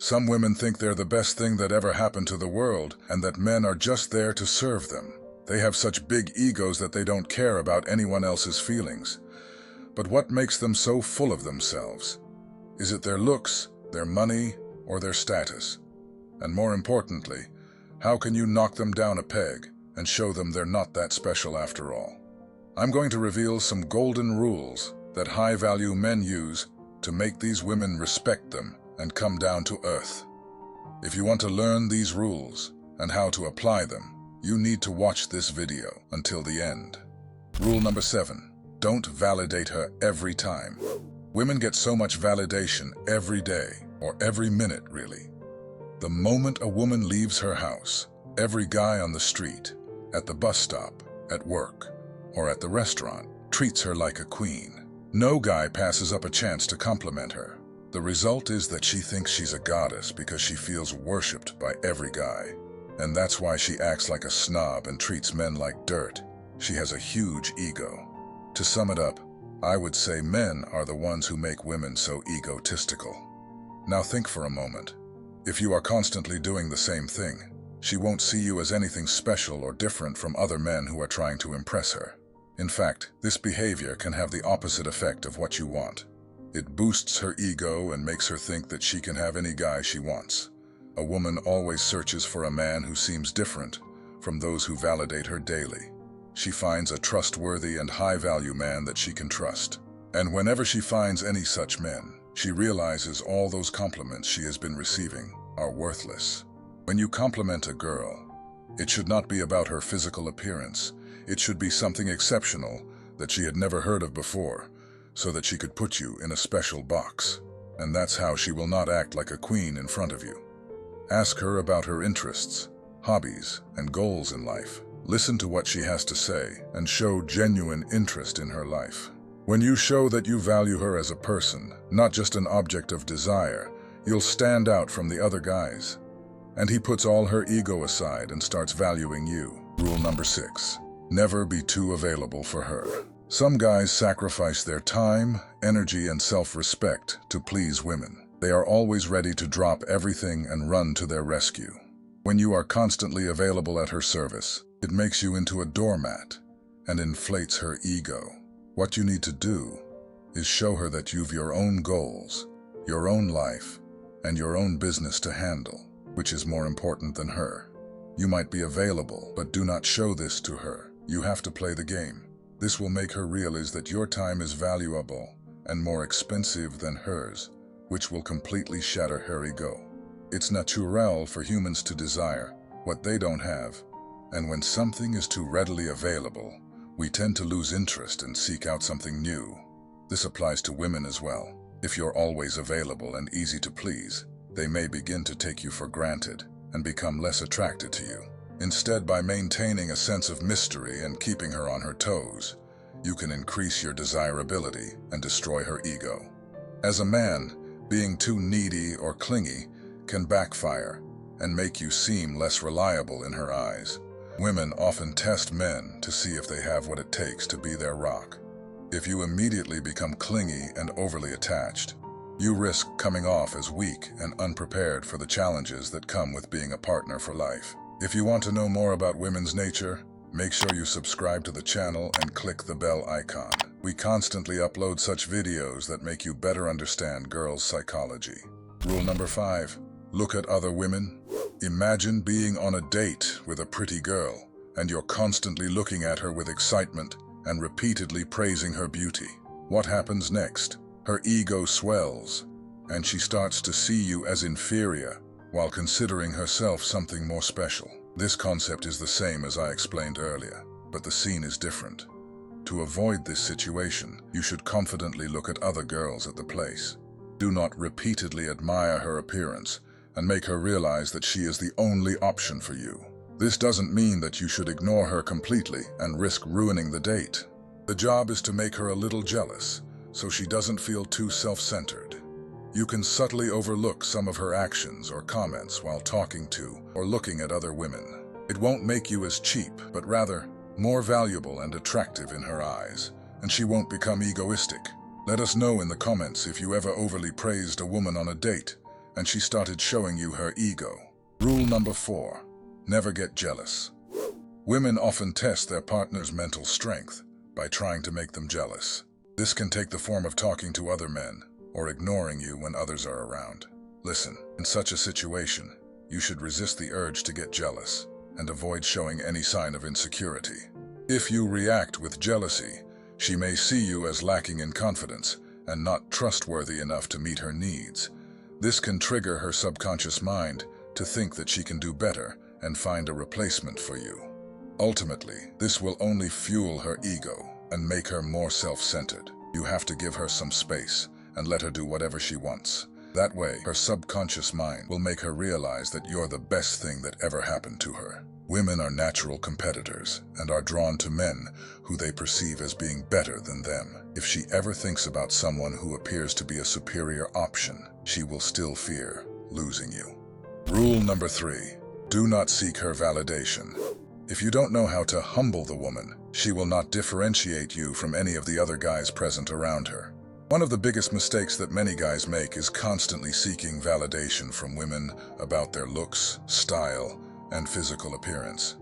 Some women think they're the best thing that ever happened to the world and that men are just there to serve them. They have such big egos that they don't care about anyone else's feelings. But what makes them so full of themselves? Is it their looks, their money, or their status? And more importantly, how can you knock them down a peg and show them they're not that special after all? I'm going to reveal some golden rules that high-value men use to make these women respect them and come down to earth. If you want to learn these rules and how to apply them, you need to watch this video until the end. Rule number 7. Don't validate her every time. Women get so much validation every day, or every minute really. The moment a woman leaves her house, every guy on the street, at the bus stop, at work, or at the restaurant treats her like a queen. No guy passes up a chance to compliment her. The result is that she thinks she's a goddess because she feels worshipped by every guy. And that's why she acts like a snob and treats men like dirt. She has a huge ego. To sum it up, I would say men are the ones who make women so egotistical. Now think for a moment. If you are constantly doing the same thing, she won't see you as anything special or different from other men who are trying to impress her. In fact, this behavior can have the opposite effect of what you want. It boosts her ego and makes her think that she can have any guy she wants. A woman always searches for a man who seems different from those who validate her daily. She finds a trustworthy and high-value man that she can trust. And whenever she finds any such men, she realizes all those compliments she has been receiving are worthless. When you compliment a girl, it should not be about her physical appearance. It should be something exceptional that she had never heard of before, so that she could put you in a special box. And that's how she will not act like a queen in front of you. Ask her about her interests, hobbies, and goals in life. Listen to what she has to say and show genuine interest in her life. When you show that you value her as a person, not just an object of desire, you'll stand out from the other guys. And he puts all her ego aside and starts valuing you. Rule number 6. Never be too available for her. Some guys sacrifice their time, energy, and self-respect to please women. They are always ready to drop everything and run to their rescue. When you are constantly available at her service, it makes you into a doormat and inflates her ego. What you need to do is show her that you've your own goals, your own life, and your own business to handle, which is more important than her. You might be available, but do not show this to her. You have to play the game. This will make her realize that your time is valuable and more expensive than hers, which will completely shatter her ego. It's natural for humans to desire what they don't have, and when something is too readily available, we tend to lose interest and seek out something new. This applies to women as well. If you're always available and easy to please, they may begin to take you for granted and become less attracted to you. Instead, by maintaining a sense of mystery and keeping her on her toes, you can increase your desirability and destroy her ego. As a man, being too needy or clingy can backfire and make you seem less reliable in her eyes. Women often test men to see if they have what it takes to be their rock. If you immediately become clingy and overly attached, you risk coming off as weak and unprepared for the challenges that come with being a partner for life. If you want to know more about women's nature, make sure you subscribe to the channel and click the bell icon. We constantly upload such videos that make you better understand girls' psychology. Rule number 5. Look at other women. Imagine being on a date with a pretty girl, and you're constantly looking at her with excitement and repeatedly praising her beauty. What happens next? Her ego swells, and she starts to see you as inferior, while considering herself something more special. This concept is the same as I explained earlier, but the scene is different. To avoid this situation, you should confidently look at other girls at the place. Do not repeatedly admire her appearance and make her realize that she is the only option for you. This doesn't mean that you should ignore her completely and risk ruining the date. The job is to make her a little jealous, so she doesn't feel too self-centered. You can subtly overlook some of her actions or comments while talking to or looking at other women. It won't make you as cheap, but rather more valuable and attractive in her eyes, and she won't become egoistic. Let us know in the comments if you ever overly praised a woman on a date and she started showing you her ego. Rule number 4. Never get jealous. Women often test their partner's mental strength by trying to make them jealous. This can take the form of talking to other men or ignoring you when others are around. Listen, in such a situation, you should resist the urge to get jealous and avoid showing any sign of insecurity. If you react with jealousy, she may see you as lacking in confidence and not trustworthy enough to meet her needs. This can trigger her subconscious mind to think that she can do better and find a replacement for you. Ultimately, this will only fuel her ego and make her more self-centered. You have to give her some space and let her do whatever she wants. That way, her subconscious mind will make her realize that you're the best thing that ever happened to her. Women are natural competitors and are drawn to men who they perceive as being better than them. If she ever thinks about someone who appears to be a superior option, she will still fear losing you. Rule number 3. Do not seek her validation. If you don't know how to humble the woman, she will not differentiate you from any of the other guys present around her. One of the biggest mistakes that many guys make is constantly seeking validation from women about their looks, style, and physical appearance.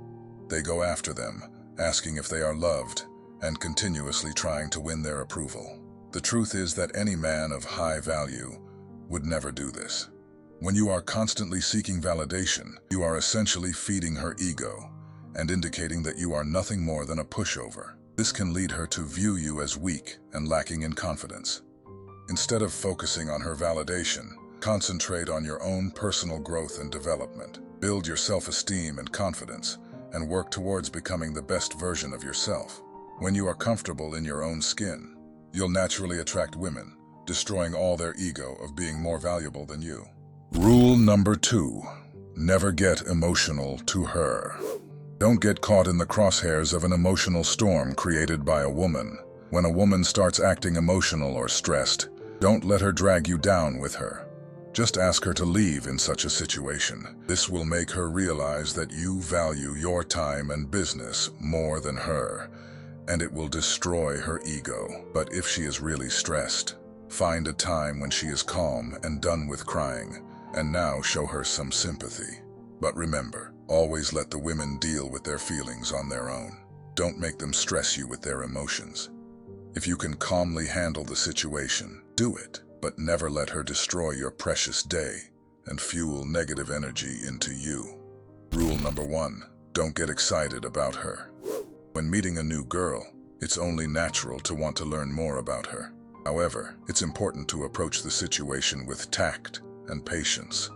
They go after them, asking if they are loved, and continuously trying to win their approval. The truth is that any man of high value would never do this. When you are constantly seeking validation, you are essentially feeding her ego and indicating that you are nothing more than a pushover. This can lead her to view you as weak and lacking in confidence. Instead of focusing on her validation, concentrate on your own personal growth and development. Build your self-esteem and confidence, and work towards becoming the best version of yourself. When you are comfortable in your own skin, you'll naturally attract women, destroying all their ego of being more valuable than you. Rule number 2. Never get emotional to her. Don't get caught in the crosshairs of an emotional storm created by a woman. When a woman starts acting emotional or stressed, don't let her drag you down with her. Just ask her to leave in such a situation. This will make her realize that you value your time and business more than her, and it will destroy her ego. But if she is really stressed, find a time when she is calm and done with crying, and now show her some sympathy. But remember, always let the women deal with their feelings on their own. Don't make them stress you with their emotions. If you can calmly handle the situation, do it, but never let her destroy your precious day and fuel negative energy into you. Rule number 1. Don't get excited about her. When meeting a new girl, it's only natural to want to learn more about her. However, it's important to approach the situation with tact and patience.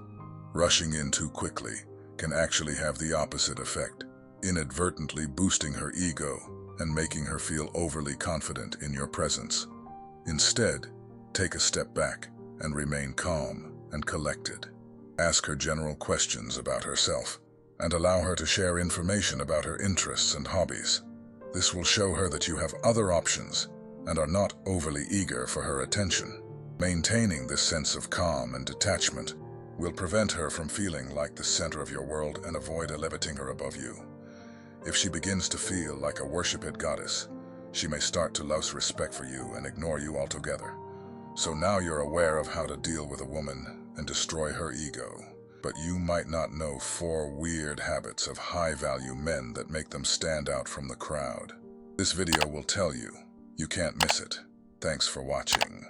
Rushing in too quickly can actually have the opposite effect, inadvertently boosting her ego and making her feel overly confident in your presence. Instead, take a step back and remain calm and collected. Ask her general questions about herself and allow her to share information about her interests and hobbies. This will show her that you have other options and are not overly eager for her attention. Maintaining this sense of calm and detachment will prevent her from feeling like the center of your world and avoid elevating her above you. If she begins to feel like a worshiped goddess, she may start to lose respect for you and ignore you altogether. So now you're aware of how to deal with a woman and destroy her ego. But you might not know 4 weird habits of high-value men that make them stand out from the crowd. This video will tell you. You can't miss it. Thanks for watching.